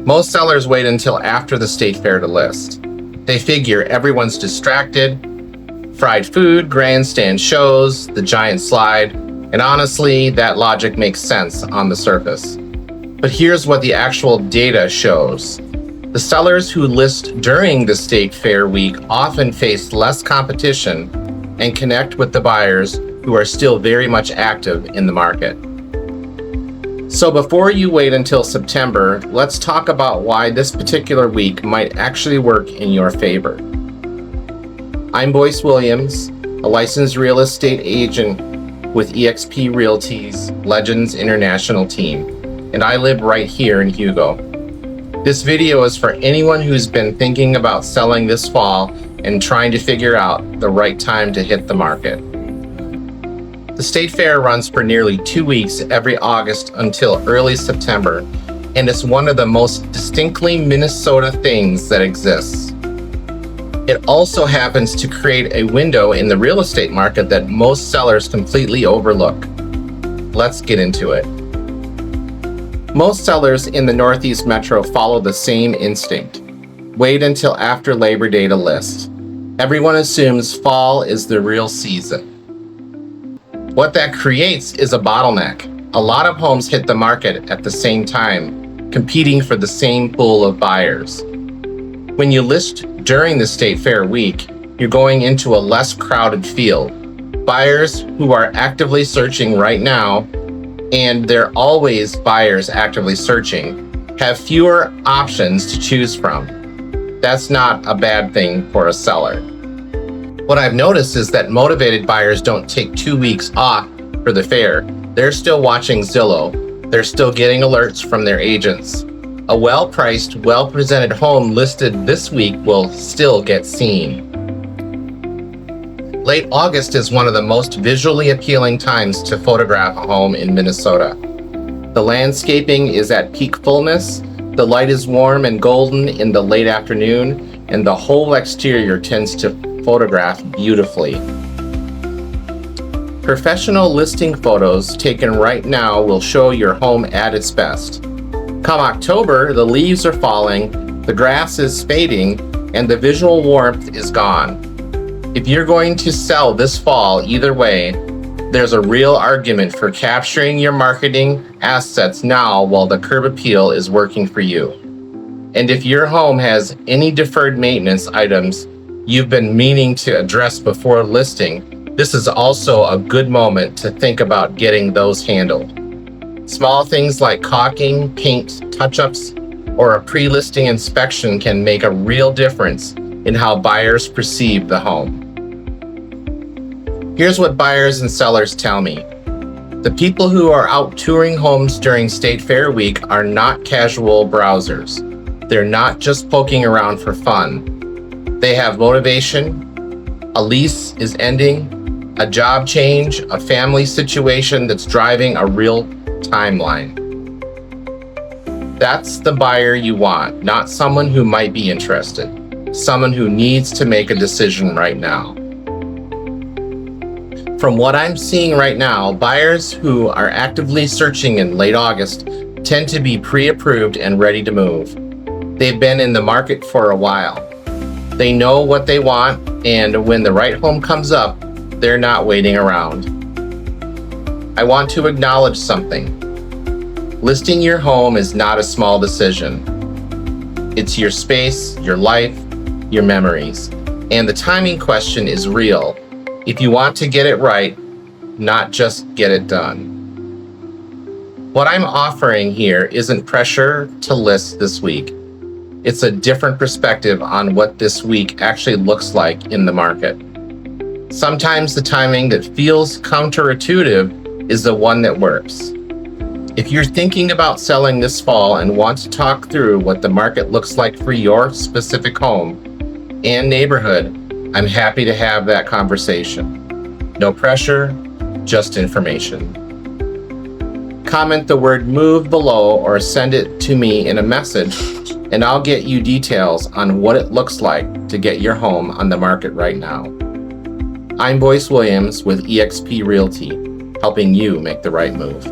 Most sellers wait until after the state fair to list. They figure everyone's distracted, fried food, grandstand shows, the giant slide, and honestly, that logic makes sense on the surface. But here's what the actual data shows. The sellers who list during the state fair week often face less competition and connect with the buyers who are still very much active in the market. So before you wait until September, let's talk about why this particular week might actually work in your favor. I'm Boyce Williams, a licensed real estate agent with eXp Realty's Legends International team, and I live right here in Hugo. This video is for anyone who's been thinking about selling this fall and trying to figure out the right time to hit the market. The state fair runs for nearly 2 weeks every August until early September, and it's one of the most distinctly Minnesota things that exists. It also happens to create a window in the real estate market that most sellers completely overlook. Let's get into it. Most sellers in the Northeast Metro follow the same instinct. Wait until after Labor Day to list. Everyone assumes fall is the real season. What that creates is a bottleneck. A lot of homes hit the market at the same time, competing for the same pool of buyers. When you list during the state fair week, you're going into a less crowded field. Buyers who are actively searching right now, and they're always buyers actively searching, have fewer options to choose from. That's not a bad thing for a seller. What I've noticed is that motivated buyers don't take 2 weeks off for the fair. They're still watching Zillow. They're still getting alerts from their agents. A well-priced, well-presented home listed this week will still get seen. Late August is one of the most visually appealing times to photograph a home in Minnesota. The landscaping is at peak fullness, the light is warm and golden in the late afternoon, and the whole exterior tends to photograph beautifully. Professional listing photos taken right now will show your home at its best. Come October, the leaves are falling, the grass is fading, and the visual warmth is gone. If you're going to sell this fall either way, there's a real argument for capturing your marketing assets now while the curb appeal is working for you. And if your home has any deferred maintenance items you've been meaning to address before listing, this is also a good moment to think about getting those handled. Small things like caulking, paint, touch-ups, or a pre-listing inspection can make a real difference in how buyers perceive the home. Here's what buyers and sellers tell me. The people who are out touring homes during State Fair Week are not casual browsers. They're not just poking around for fun. They have motivation, a lease is ending, a job change, a family situation that's driving a real timeline. That's the buyer you want, not someone who might be interested, someone who needs to make a decision right now. From what I'm seeing right now, buyers who are actively searching in late August tend to be pre-approved and ready to move. They've been in the market for a while. They know what they want, and when the right home comes up, they're not waiting around. I want to acknowledge something. Listing your home is not a small decision. It's your space, your life, your memories. And the timing question is real. If you want to get it right, not just get it done. What I'm offering here isn't pressure to list this week. It's a different perspective on what this week actually looks like in the market. Sometimes the timing that feels counterintuitive is the one that works. If you're thinking about selling this fall and want to talk through what the market looks like for your specific home and neighborhood, I'm happy to have that conversation. No pressure, just information. Comment the word "move" below or send it to me in a message, and I'll get you details on what it looks like to get your home on the market right now. I'm Boyce Williams with eXp Realty, helping you make the right move.